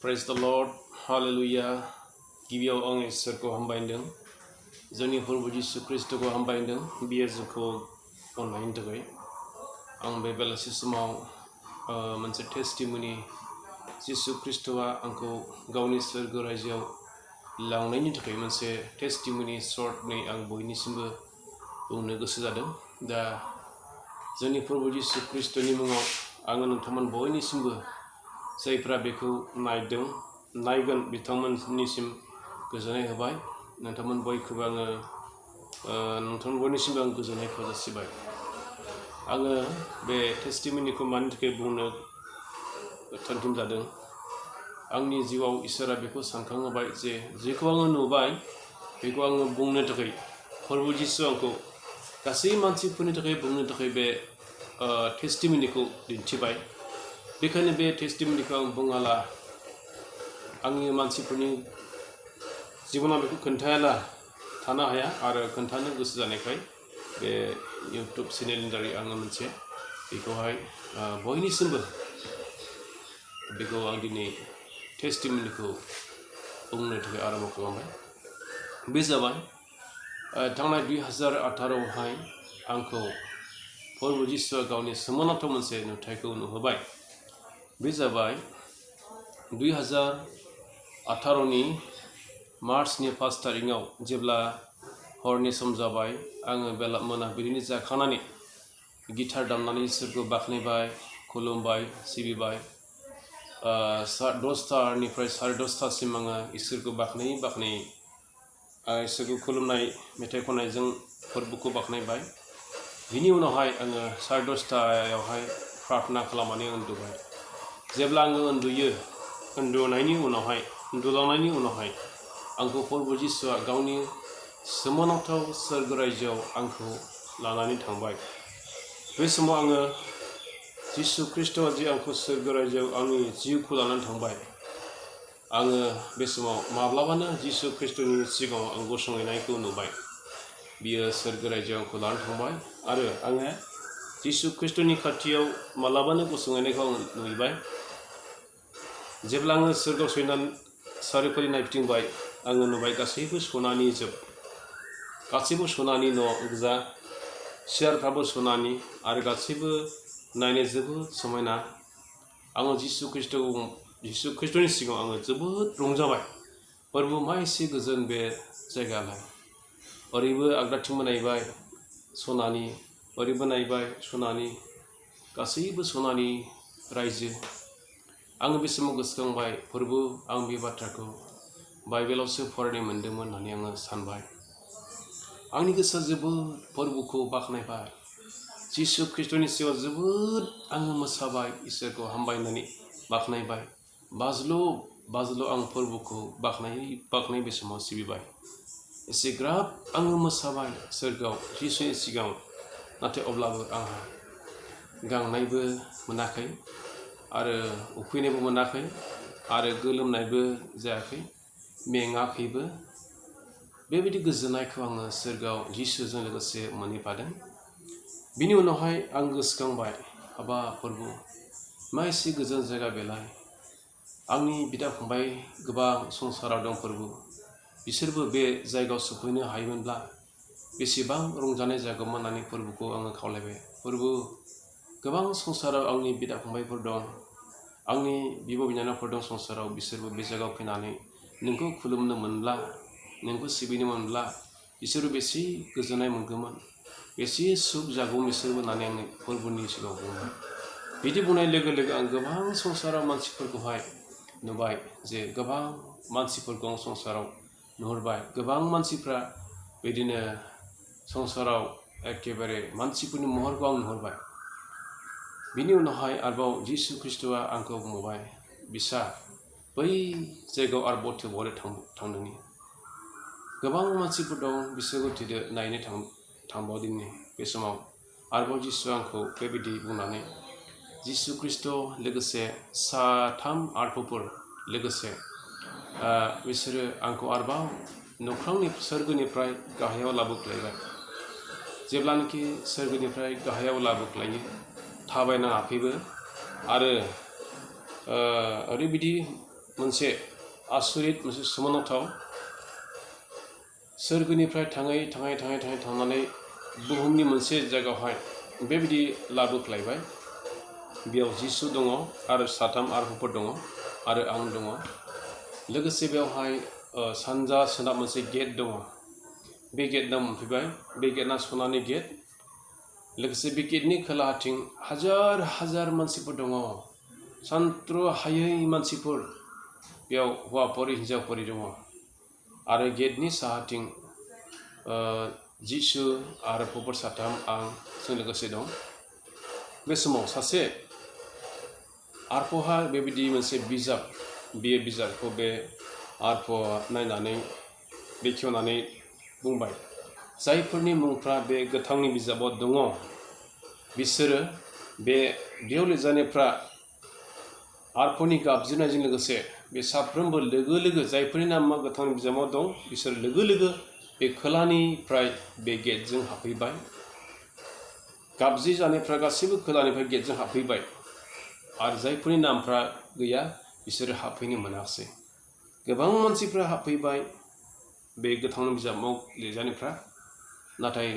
Praise the Lord, Hallelujah. गिबियाव आं इसोरखौ हामबायदों जोंनि प्रभु जिसु ख्रीष्टखौ हामबायदों बियो जोंखौ अननायनि थाखाय आं बे बेलासि समाव मोनसे टेस्टिमनी जिसु ख्रीष्टआ आंखौ गावनि सोरगो रायजोआव लांनायनि थाखाय मोनसे टेस्टिमनी सर्टनै आं बयनिसिमबो बुंनो गोसो जादों दा जोंनि प्रभु जिसु ख्रीष्टनि मुङाव आङो नोंथांमोन बयनिसिमबो जायफ्रा बेखौ नायगोन बिथांमोननिसिम गोजोननाय होबाय नोंथांमोन बयखौबो आङो नोंथांमोन बयनिसिमबो आं गोजोननायखौ जासिबाय आङो बे टेस्टिमनीखौ मानि थाखाय बुंनो थांखि जादों आंनि जिउआव इसोरा बेखौ सानखांहोबाय जे जेखौ आङो नुबाय बेखौ आङो बुंनो थाखाय प्रभु जिसु आंखौ गासै मानसिफोरनि थाखाय बुंनो थाखाय बे टेस्टिमनीखौ दिन्थिबाय बेखायनो बे टेस्टिमनीखौ आं बुङाला आंनि मानसिफोरनि जिबनाव बेखौ खोन्थायाला थानो हाया आरो खोन्थानो गोसो जानायखाय बे इउटुब चेनेलनि दारै आङो मोनसे बेखौहाय बयनिसिमबो बेखौ आं दिनै टेस्टिमनीखौ बुंनो थाखाय आरम्भ खालामबाय बे जाबाय थांनाय 2018आवहाय आंखौ प्रभु जिसुआ गावनि सोमोनांथाव मोनसे नुथायखौ नुहोबाय बे जाबाय 2018नि मार्चनि 1 तारिखआव जेब्ला हरनि सम जाबाय आङो मोनाबिलिनि जाखांनानै गिटार दामनानै इसोरखौ बाख्नायबाय खुलुमबाय सिबिबाय 10थानिफ्राय 10:30सिम आङो इसोरखौ बाख्नायै इसोरखौ खुलुमनाय मेथाइ खननायजों फोरबोखौ बाख्नायबाय बिनि उनावहाय आङो 10:30आवहाय प्रार्थना खालामनानै उन्दुबाय जेब्ला आङो उन्दुलांनायनि उनावहाय आंखौ प्रभु जिसुआ गावनि सोमोनांथाव सोरगो रायजोआव आंखौ लानानै थांबाय बे समाव आङो जिसु ख्रीष्टआ जे आंखौ सोरगो रायजोआव आंनि जिउखौ लानानै थांबाय आङो बे समाव माब्लाबानो जिसु ख्रीष्टनि सिगाङाव आं गसंहैनायखौ नुबाय बियो सोरगो रायजोआव आंखौ लानानै थांबाय आरो आङो जिसु ख्रीष्टनि खाथियाव माब्लाबानो गसंहैनायखौ आं नुबाय जेब्ला आङो सोरगोआव सैनानै सारिफारि नायफिथिंबाय आङो नुबाय गासैबो सनानि गासैबो सनानि न' गोजा सियारफ्राबो सनानि आरो गासैबो नायनो जोबोद समायना आङो जिसु ख्रीष्टनि सिगाङाव आङो जोबोद रंजाबाय फोरबो मा एसे गोजोन बे जायगायालाय ओरैबो आगदाथिंबो नायबाय सनानि ओरैबो नायबाय सनानि गासैबो सनानि रायजो आङो बे समाव गोसोखांबाय फोरबो आं बे बाथ्राखौ बाइबेलावसो फरायनो मोन्दोंमोन होननानै आङो सानबाय आंनि गोसोआ जोबोद फोरबोखौ बाख्नायबाय जिसु ख्रीष्टनि सिगाङाव जोबोद आङो मोसाबाय इसोरखौ हामबायनानै बाख्नायबाय बाज्ल' आं फोरबोखौ बाख्नाय बे समाव सिबिबाय एसेग्राब आङो मोसाबाय सोरगोआव जिसुनि सिगाङाव नाथाय अब्लाबो आंहा गांनायबो मोनाखै आरो उखैनायबो मोनाखै आरो गोलोमनायबो जायाखै मेङाखैबो बेबायदि गोजोननायखौ आङो सोरगोआव जिसुजों लोगोसे मोनहैफादों बिनि उनावहाय आं गोसोखांबाय हाबा फोरबो मा एसे गोजोन जायगा बेलाय आंनि बिदा फंबाय गोबां संसाराव दं फोरबो बिसोरबो बे जायगायाव सफैनो हायोमोनब्ला बेसेबां रंजानाय जागौमोन होननानै फोरबोखौ आङो खावलायबाय फोरबो गोबां संसाराव आंनि बिदा फंबायफोर दं आंनि बिब' बिनानावफोर दं संसाराव बिसोरबो बे जायगायाव फैनानै नोंखौ खुलुमनो मोनब्ला नोंखौ सिबिनो मोनब्ला बिसोरो बेसे गोजोननाय मोनगौमोन बेसे सुख जागौमोन बिसोरबो होननानै आङो फोरबोनि सिगाङाव बुंबाय बिदि बुंनाय लोगो लोगो आं गोबां संसाराव मानसिफोरखौहाय नुबाय जे गोबां मानसिफोरखौ आं संसाराव नुहुरबाय गोबां मानसिफ्रा बिदिनो संसाराव एखेबारे मानसिफोरनि महरखौ आं नुहुरबाय बिनि उनावहाय आरोबाव जिसु ख्रीष्टआ आंखौ बुंबाय बिसा बै जायगायाव आरोबाव थेवबावनो थांदोंनि गोबां मानसिफोर दं बिसोरखौ नायनो थांबावदोंनि बे समाव आरोबाव जिसुआ आंखौ बेबायदि बुंनानै जिसु ख्रीष्ट लोगोसे 3 आत्माफोर लोगोसे बिसोरो आंखौ आरोबाव सोरगोनिफ्राय गाहायाव लाबोख्लायबाय जेब्लानाखि सोरगोनिफ्राय गाहायाव लाबोख्लायो थाबायनाङाखैबो आरो ओरैबायदि मोनसे आसरित मोनसे सोमोनांथाव सोरगोनिफ्राय थांनानै बुहुमनि मोनसे जायगायावहाय बेबायदि लाबोफ्लायबाय। बेयाव जिसु दङ आरो साथाम आरफोर दङ आरो आं दङ। लोगोसे बेवहाय सानजा सोनाब मोनसे गेट दङ। बे गेटआव मोनफैबाय। बे गेटआ सनानि गेट। लोगोसे बे गेटनि खोलाथिं हाजार मानसिफोर दङ। सानथ्र'हायै मानसिफोर बेयाव हौवाफोर हिन्जावफोर दङ। आरो गेटनि साहाथिं जिसु आरो आरफोर साथाम आंजों लोगोसे दं। बे समाव सासे आरफहा बेबायदि मोनसे बिजाब, बे बिजाबखौ बे आरफआ नायनानै बेखेवनानै बुंबाय, जायफोरनि मुंफ्रा बे गोथांनि बिजाबाव दङ बिसोरो बेयाव लिरजानायफ्रा आरफनि गाबज्रिनायजों लोगोसे बे साफ्रोमबो लोगो जायफोरनि नामा गोथांनि बिजाबाव दं बिसोर लोगो बे खोलानिफ्राय बे गेटजों हाबफैबाय। गाबज्रि जानायफ्रा गासैबो खोलानिफ्राय गेटजों हाबफैबाय। आरो जायफोरनि नामफ्रा गैया बिसोरो हाबफैनो मोनाखिसै। गोबां मानसिफ्रा हाबफैबाय बे गोथां बिजाबाव लिरजानायफ्रा, नाथाय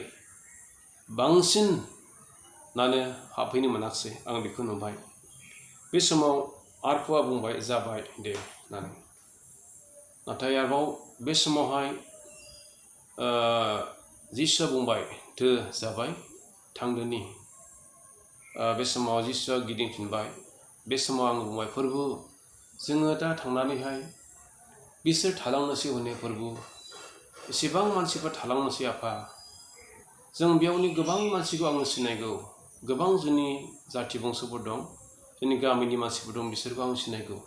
बांसिनानो हाबफैनो मोनाखिसै। आं बेखौ नुबाय। बे समाव आरफआ बुंबाय, जाबाय दे होननानै। नाथाय आरोबाव बे समावहाय जिसुआ बुंबाय, दो जाबाय, थांदोनि। बे समाव जिसुआ गिदिंफिनबाय। बे समाव आं बुंबाय, प्रभु जोङो दा थांनानैहाय बिसोर थालांनोसै हनै प्रभु, एसेबां मानसिफोर थालांनोसै आफा। जों बेयावनि गोबां मानसिखौ आङो सिनायगौ। गोबां जोंनि जाथि बंस'फोर दं, जोंनि गामिनि मानसिफोर दं, बिसोरखौ आं सिनायगौ।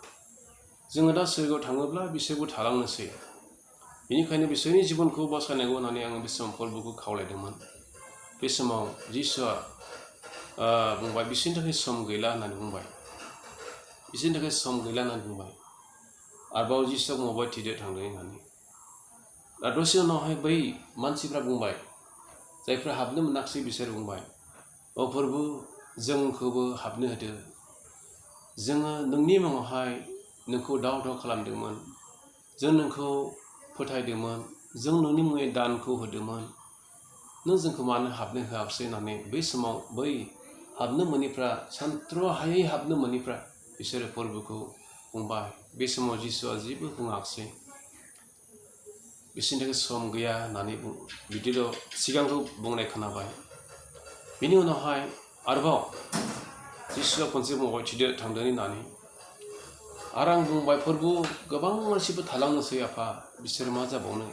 जोङो दा सोरगोआव थाङोब्ला बिसोरबो थालांनोसै। बेनिखायनो बिसोरनि जिबनखौ बासायनांगौ होननानै आङो बे समाव प्रभुखौ खावलायदोंमोन। बे समाव जिसुआ बुंबाय, बिसोरनि थाखाय सम गैला होननानै बुंबाय। बिसोरनि थाखाय सम गैला होननानै बुंबाय। आरोबाव जिसुआ बुंबावबाय, थिदो थांदो होननानै। दा दसे उनावहाय बै मानसिफ्रा बुंबाय, जायफ्रा हाबनो मोनाखिसै बिसोर बुंबाय, अ प्रभु जोंखौबो हाबनो होदो। जोङो नोंनि मुङावहाय नोंखौ दाव खालामदोंमोन। जों नोंखौ फोथायदोंमोन। जों नोंनि मुङै दानखौ होदोंमोन। नों जोंखौ मानो हाबनो होआखिसै होननानै बै समाव बै हाबनो मोनिफ्रा, सानथ्र'हायै हाबनो मोनिफ्रा बिसोरो प्रभुखौ बुंबाय। बे समाव जिसुआ जेबो बुङाखिसै। बिसोरनि थाखाय सम गैया होननानै बिदिल' सिगांखौ बुंनाय खोनाबाय। बिनि उनावहाय आरोबाव जिसुआ खनसे बुंबाय, थिदो थांदो होननानै। आरो आं बुंबाय, प्रभु गोबां मानसिफोर थालांनोसै आफा, बिसोर मा जाबावनो?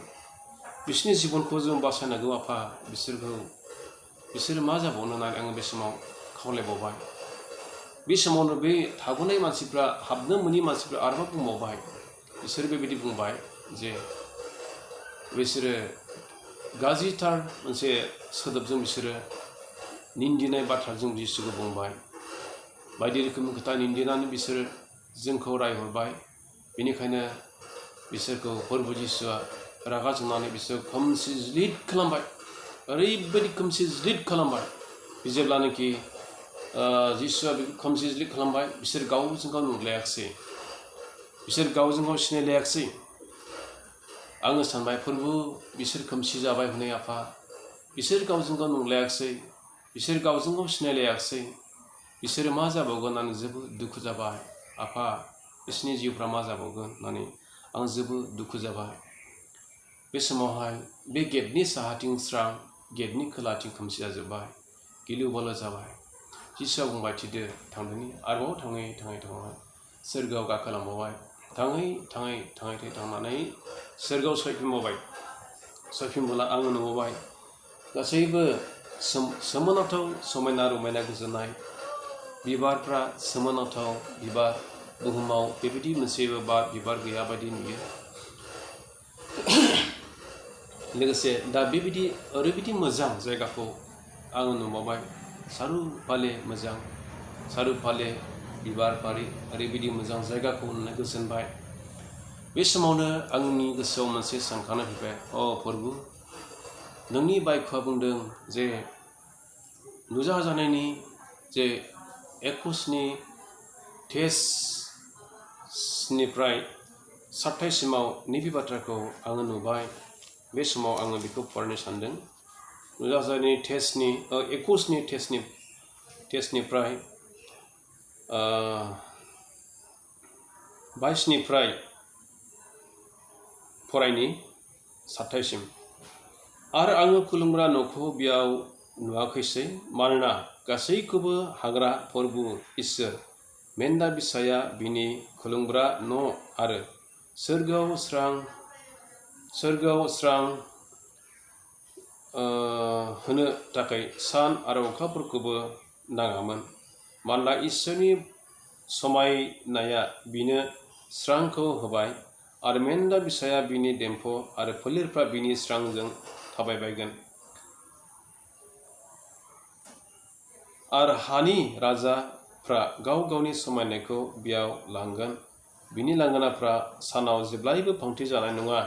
बिसोरनि जिबनखौ जों बासायनांगौ आफा, बिसोरो मा जाबावनो होननानै आङो बे समाव खावलायबावबाय। बे समावनो बे थाबोनाय मानसिफ्रा, हाबनो मोनि मानसिफ्रा आरोबाव बुंबावबाय। बिसोर बेबायदि बुंबाय जे बिसोरो गाज्रिथार मोनसे सोदोबजों बिसोरो निन्दिनाय बाथ्राजों जिसुखौ बुंबाय। बायदि रोखोमनि खोथा निन्दिनानै बिसोरो जोंखौ रायहरबाय। बेनिखायनो बिसोरखौ प्रभु जिसुआ रागा जोंनानै बिसोरखौ खोमसि ज्लिद खालामबाय। ओरैबायदि खोमसि ज्लिद खालामबाय, जेब्लानाखि जिसुआ बेखौ खोमसि ज्लिद खालामबाय, बिसोर गावजों गाव नुलायाखिसै। बिसोर गावजों गाव सिनायलायाखिसै। आङो सानबाय, प्रभु बिसोर खोमसि जाबाय हनै आफा। बिसोर गावजों गाव नुलायाखिसै। बिसोर गावजों गाव सिनायलायाखिसै। बिसोरो मा जाबावगोन होननानै जोबोद दुखु जाबाय। आफा बिसोरनि जिउफ्रा मा जाबावगोन होननानै आं जोबोद दुखु जाबाय। बे समावहाय बे गेटनि साहाथिं स्रां, गेटनि खोलाथिं खोमसि जाजोब्बाय। गिलु बालु जाबाय। जिसुआ बुंबाय, थिदो थांदोनि। आरोबाव थाङै सोरगोआव गाखोलांबावबाय। थाङै थांनानै सोरगोआव सौफैफिनबावबाय। सौफैफिनबोला आङो नुबावबाय गासैबो सोमोनांथाव समायना रमायना गुजुनाय बिबारफ्रा, सोमोनांथाव बिबार। बुहुमाव बेबायदि मोनसेबो बिबार गैया बायदि नुयो। लोगोसे दा बेबायदि ओरैबायदि मोजां जायगाखौ आङो नुबावबाय। सारौफाले मोजां, सारौफाले बिबार बारि, ओरैबायदि मोजां जायगाखौ नुनानै गोजोनबाय। बे समावनो आंनि गोसोआव मोनसे सानखांनाय फैबाय, अ प्रभु नोंनि बायख'आ बुंदों जे नुजाजानायनि जे 21 तेजनिफ्राय 27सिमाव नैबे बाथ्राखौ आङो नुबाय। बे समाव आङो बेखौ फरायनो सानदों। नुजाजानि टेस्टनि 21नि टेस्टनिफ्राय 22निफ्राय फरायनि 27सिम। आरो आङो खुलुमग्रा न'खौ बेयाव नुवाखैसै, मानोना गासैखौबो हाग्रा प्रभु इसोर मेन्दा बिसाया बिनि खुलुमग्रा न' आरो सोरगोआव स्रां होनो थाखाय सान आरो अखाफोरखौबो नाङामोन, मानोना इसोरनि समायनाया बिनो स्रांखौ होबाय आरो मेन्दा बिसाया बिनि देम्फ आरो फोलेरफ्रा बिनि स्रांजों थाबायबायगोन। आरो हानि राजाफ्रा गाव गावनि समायनायखौ बेयाव लांगोन। बिनि लांगोनाफ्रा सानाव जेब्लायबो फांथे जानाय नङा,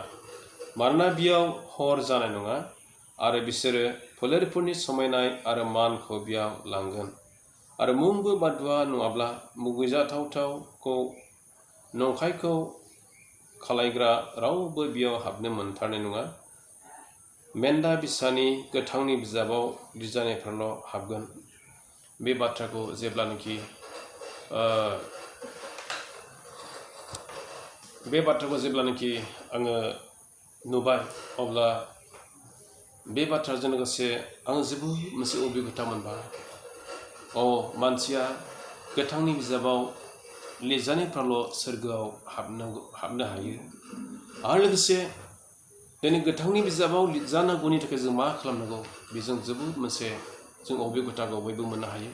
मानोना बेयाव हर जानाय नङा, आरो बिसोरो फोलेरफोरनि समायनाय आरो मानखौ बेयाव लांगोन। आरो मुंबो बादुवा नङाब्ला मुगैजाथावखौ नंखायखौ खालायग्रा रावबो बेयाव हाबनो मोनथारनाय नङा। मेन्दा बिसानि गोथांनि बिजाबाव लिरजानायफ्राल' हाबगोन। बे बाथ्राखौ जेब्लानोखि आङो नुबाय, अब्ला बे बाथ्राजों लोगोसे आं जोबोद मोनसे अबिगथा मोनबाय। मानसिया गोथांनि बिजाबाव लिरजानायफ्राल' सोरगोआव हाबनो हायो। आरो लोगोसे दिनै गोथांनि बिजाबाव लिरजानांगौनि थाखाय जों मा खालामनांगौ, बेजों जोबोद मोनसे जों अबिगथाखौ बयबो मोननो हायो।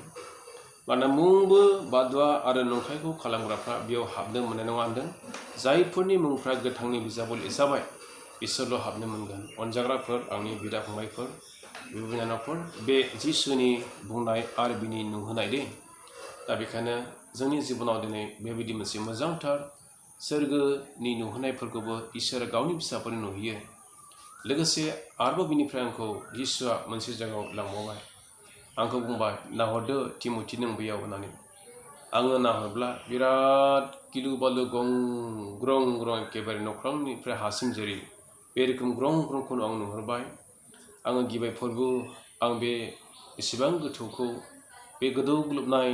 मानोना मुंबो बादुवा आरो नंखायखौ खालामग्राफ्रा बेयाव हाबनो मोननाय नङा होनदों। जायफोरनि मुंफ्रा गोथांनि बिजाबाव लिरजाबाय बिसोरल' हाबनो मोनगोन। अनजाग्राफोर, आंनि बिदा फंबायफोर, बिब' बिनानावफोर, बे जिसुनि बुंनाय आरो बिनि नुहोनाय दे। दा बेखायनो जोंनि जिबनाव दिनै बेबायदि मोनसे मोजांथार सोरगोनि नुहोनायफोरखौबो इसोरा गावनि फिसाफोरनो नुहोयो। लोगोसे आरोबाव बिनिफ्राय आंखौ जिसुआ मोनसे जायगायाव लांबावबाय। आंखौ बुंबाय, नाहरदो तिमथि नों बेयाव होननानै। आङो नाहरब्ला बिराद गिलु बालु ग्रं ग्रं एखेबारे नख्रांनिफ्राय हासिम जेरै बे रोखोम ग्रं ग्रंखौनो आं नुहुरबाय। आङो गिबाय, प्रभु, आं बे एसेबां गोथौखौ, बे गोदौग्लोबनाय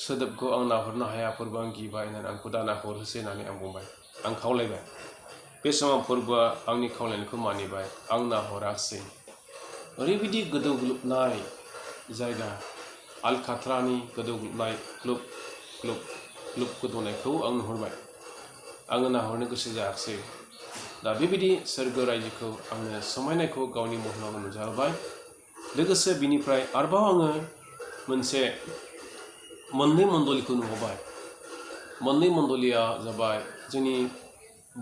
सोदोबखौ आं नाहरनो हाया, प्रभु, आं गिबाय होननानै आंखौ दा नाहरहोसै होननानै आं बुंबाय। आं खावलायबाय। बे समाव प्रभुआ आंनि खावलायनायखौ मानिबाय। आं नाहरासै। ओरैबायदि गोदौग्लोबनाय जायगा, आलखाथ्रानि गोदौग्लोबनाय ग्लुब ग्लुब ग्लुब गोदौनायखौ आं नुहुरबाय। आङो नाहरनो गोसो जायाखिसै। दा बेबायदि सोरगो रायजोखौ आंनो समायनायखौ गावनि महराव नुजाहोबाय। लोगोसे बिनिफ्राय आरोबाव आङो मोननै मण्डलिखौ नुहरबाय। मोननै मण्डलिया जाबाय जोंनि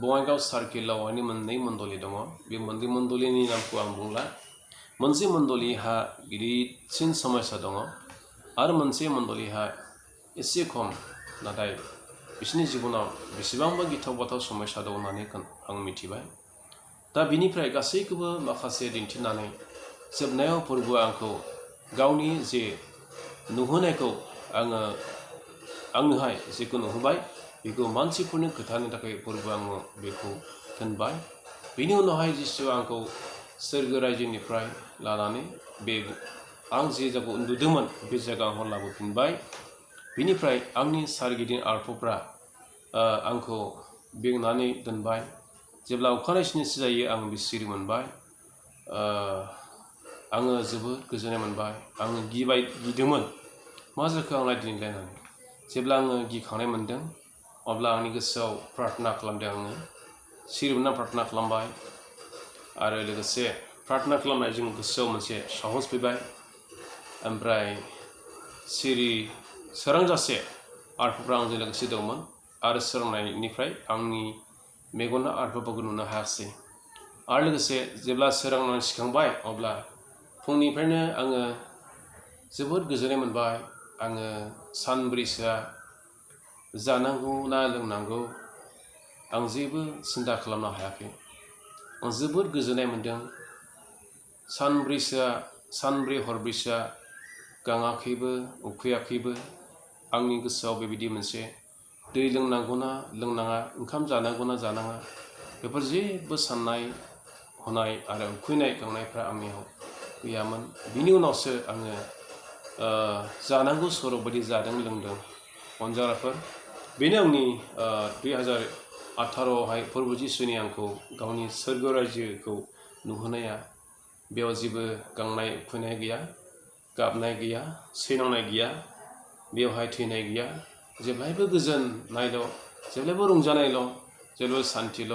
बङाइगाव सार्किलाव मोननै मण्डलि दङ। बे मोननै मण्डलिनि नामखौ आं बुंला। मोनसे मण्डलिहा गिदिरसिन समस्या दङ आरो मोनसे मण्डलिहा एसे खम, नाथाय बिसोरनि जिबनाव बेसेबांबा गिथाव बाथाव समस्या दं होननानै आं मिथिबाय। दा बिनिफ्राय गासैखौबो माखासे दिन्थिनानै जोबनायाव प्रभुआ आंखौ गावनि जे नुहोनायखौ आंनोहाय जेखौ नुहोबाय बेखौ मानसिफोरनो खोन्थानो थाखाय प्रभुआ आंनो बेखौ थिनबाय। बेनि उनावहाय जिसुआ आंखौ सोरगो रायजोनिफ्राय लानानै आं जे जायगायाव उन्दुदोंमोन बे जायगायाव लाबोफिनबाय। बिनिफ्राय आंनि सारगिदिं आरफफ्रा आंखौ बेंनानै दोनबाय। जेब्ला अखानायसिनिसो जायो आं बे सिरि मोनबाय। आङो जोबोद गोजोननाय मोनबाय। आङो गिदोंमोन, मा जाखो आंलाय दिनैलाय होननानै। जेब्ला आङो गिखांनाय मोनदों अब्ला आंनि गोसोआव प्रार्थना खालामदों। आङो सिरि मोनना प्रार्थना खालामबाय आरो लोगोसे प्रार्थना खालामनायजों गोसोआव मोनसे साहस फैबाय। ओमफ्राय सोरांजासे आरफफ्रा आंजों लोगोसे दंमोन आरो सोरांनायनिफ्राय आंनि मेगना आरफफोरखौ नुनो हायाखिसै। आरो लोगोसे जेब्ला सोरांनानै सिखांबाय अब्ला फुंनिफ्रायनो आङो जोबोद गोजोननाय मोनबाय। आङो सानब्रैसोआ जानांगौ ना लोंनांगौ आं जेबो सिन्था खालामनो हायाखै। आं जोबोद गोजोननाय मोनदों। सानब्रै हरब्रैसोआ गाङाखैबो उखैयाखैबो। आंनि गोसोआव बेबायदि मोनसे दै लोंनांगौना लोंनाङा, ओंखाम जानांगौना जानाङा, बेफोर जेबो साननाय हनाय आरो उखैनाय गांनायफ्रा आंनियाव गैयामोन। बिनि उनावसो आङो जानांगौ सर' बायदि जादों लोंदों। अनजाराफोर, बेनो आंनि 2018आवहाय प्रभु जिसुनि आंखौ गावनि सोरगो रायजोखौ नुहोनाया। बेयाव जेबो गांनाय उखैनाय गैया, गाबनाय गैया, सैनांनाय गैया, बेवहाय थैनाय गैया, जेब्लायबो गोजोननायल', जेब्लायबो रंजानायल', जेब्लायबो सान्थिल'।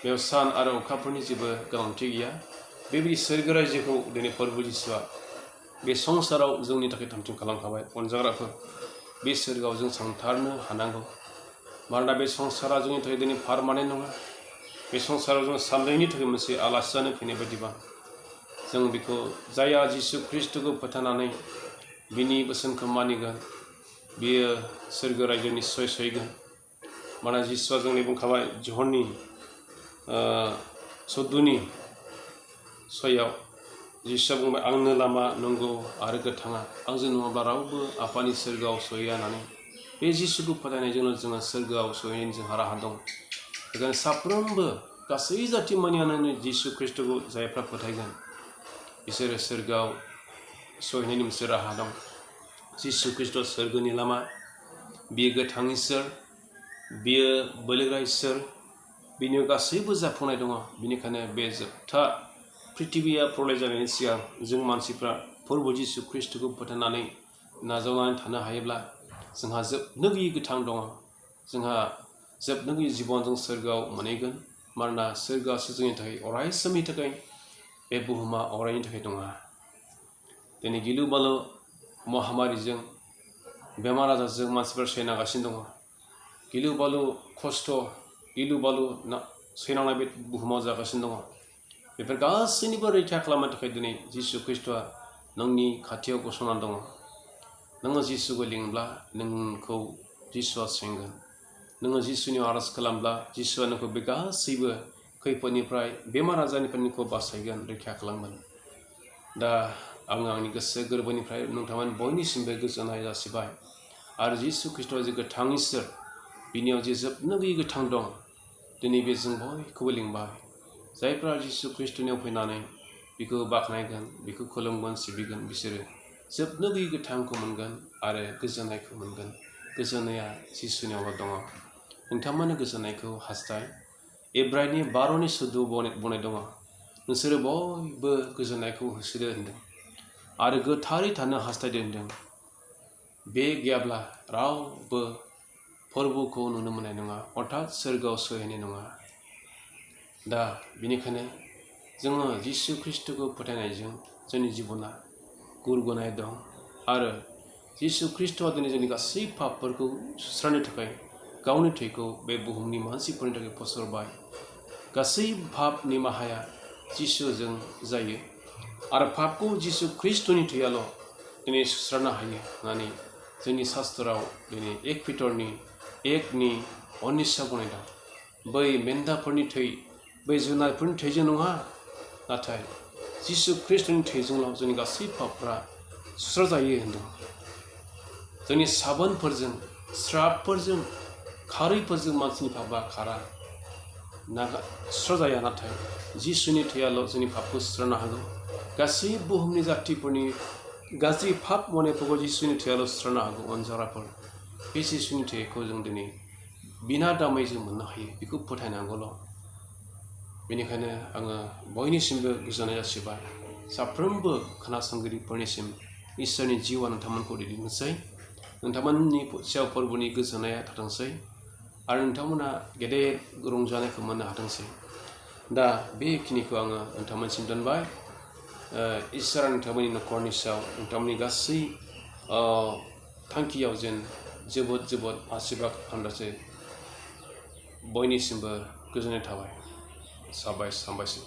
बेयाव सान आरो अखाफोरनि जेबो गोनांथि गैया। बेबायदि सोरगो रायजोखौ दिनै प्रभु जिसुआ बे संसाराव जोंनि थाखाय थाम-थिम खालामखाबाय। अनजाग्राफोर, बे सोरगोआव जों थांथारनो हानांगौ। मानोना बे संसारा जोंनि थाखाय दिनै पारमानेन्ट नङा। बे संसाराव जों सानैनि थाखाय मोनसे आलासि जानो फैनाय बायदिबा जों बेखौ जायहा जिसु ख्रिस्ट'खौ फोथायनानै बिनि बोसोनखौ मानिगोन, बियो सोरगो रायजो निस्सय सहैगोन। मानोना जिसुआ जोंनि बुंखाबाय जहननि 14:6 जिसुआ बुंबाय, आंनो लामा, नंगौ आरो गोथाङा, आंजों नङाब्ला रावबो आफानि सोरगोआव सहैया होननानै। बे जिसुखौ फोथायनायजोंनो जोङो सोरगोआव सहैनायनि जोंहा राहा दं। बेखायनो साफ्रोमबो गासै जाथि मानियानो जिसु ख्रिस्ट'खौ जायफ्रा फोथायगोन, बिसोरो सोरगोआव सहैनायनि मोनसे राहा दं। जिसु ख्रिस्ट' सोरगोनि लामा, बियो गोथां इसोर, बियो बोलोग्रा इसोर, बिनियाव गासैबो जाफुंनाय दङ। बेनिखायनो बे जोबथा प्रिथिबिया प्रलय जानायनि सिगां जों मानसिफ्रा प्रभु जिसु ख्रिस्ट'खौ फोथायनानै नाजावनानै थानो हायोब्ला जोंहा जोबनो गैयै गोथां दङ। जोंहा जोबनो गैयै जिबन जों सोरगोआव मोनहैगोन। मानोना सोरगोआसो जोंनि थाखाय अराय समनि थाखाय, बे बुहुमा अरायनि थाखाय नङा। दिनै गिलु बालु महामारिजों, बेमार आजारजों मानसिफ्रा सैनागासिनो दङ। गिलु बालु खस्थ', गिलु बालु सैनांनाय बे बुहुमाव जागासिनो दङ। बेफोर गासैनिबो रैखा खालामनो थाखाय दिनै जिसु ख्रिस्ट'आ नोंनि खाथियाव गसंनानै दङ। नोङो जिसुखौ लिंब्ला नोंखौ जिसुआ सोंगोन। नोङो जिसुनि आर'ज खालामब्ला जिसुआ नोंखौ बे गासैबो खैफोदनिफ्राय, बेमार आजारनिफ्राय नोंखौ बासायगोन, रैखा खालामगोन। दा आङो आंनि गोसो गोरबोनिफ्राय नोंथांमोन बयनिसिमबो गोजोननाय जासिबाय। आरो जिसु ख्रिस्ट'आ जे गोथां इसोर, बिनियाव जे जोबनो गैयै गोथां दं, दिनै बे जों बयखौबो लिंबाय। जायफ्रा जिसु ख्रिस्ट'नियाव फैनानै बिखौ बाख्नायगोन, बिखौ खुलुमगोन, सिबिगोन, बिसोरो जोबनो गैयै गोथांखौ मोनगोन आरो गोजोननायखौ मोनगोन। गोजोननाया जिसुनियावल' दङ। नोंथांमोननो गोजोननायखौ हास्थाय। एब्रायनि 12नि 14 बुंनाय दङ, नोंसोरो बयबो गोजोननायखौ होसोदो होनदों आरो गोथारै थानो हास्थायदो होनदों। बे गैयाब्ला रावबो प्रभुखौ नुनो मोननाय नङा, अर्थात सोरगोआव सहैनाय नङा। दा बेनिखायनो जोङो जिसु ख्रिस्ट'खौ फोथायनायजों जोंनि जिबना गुरगुनाय दं। आरो जिसु ख्रिस्ट'आ दिनै जोंनि गासै पापफोरखौ सुस्रांनो थाखाय गावनि थैखौ बे बुहुमनि मानसिफोरनि थाखाय फसरबाय। गासै पाप निमाहाया जिसुजों जायो आरो पापखौ जिसु ख्रिस्ट'नि थैयाल' दिनै सुस्रांनो हायो होननानै जोंनि शास्त्रआव दिनै 1 पिटरनि 1:19 बुंनाय दं। बै मेन्दाफोरनि थै, बै जुनारफोरनि थैजों नङा, नाथाय जिसु ख्रिस्ट'नि थैजोंल' जोंनि गासै पापफ्रा सुस्रांजायो होनदों। जोंनि साबोनफोरजों, स्राबफोरजों, खारैफोरजों मानसिनि पापआ खारा, सुस्रांजाया। नाथाय जिसुनि थैयाल' जोंनि पापखौ सुस्रांनो हागौ। गासै बुहुमनि जाथिफोरनि गाज्रि पाप मावनायफोरखौ जिसुनि थैयाल' सुस्रांनो हागौ। अनजाराफोर, बे जिसुनि थैखौ जों दिनै बिना दामै जों मोननो हायो, बेखौ फोथायनांगौल'। बेनिखायनो आङो बयनिसिमबो गोजोननाय जासिबाय। साफ्रोमबो खोनासंगिरिफोरनिसिम इसोरनि जिउआ नोंथांमोनखौ दैदेननोसै। नोंथांमोननि सायाव फोरबोनि गोजोननाया थाथोंसै आरो नोंथांमोना गेदेर रंजानायखौ मोननो हाथोंसै। दा बेखिनिखौ आङो नोंथांमोनसिम दोनबाय। इसोरा नोंथांमोननि न'खरनि सायाव, नोंथांमोननि गासै थांखियाव जेन जोबोद जोबोद आशीर्बाद खालामथोंसै। बयनिसिमबो गोजोननाय थाबाय। हामबायसै।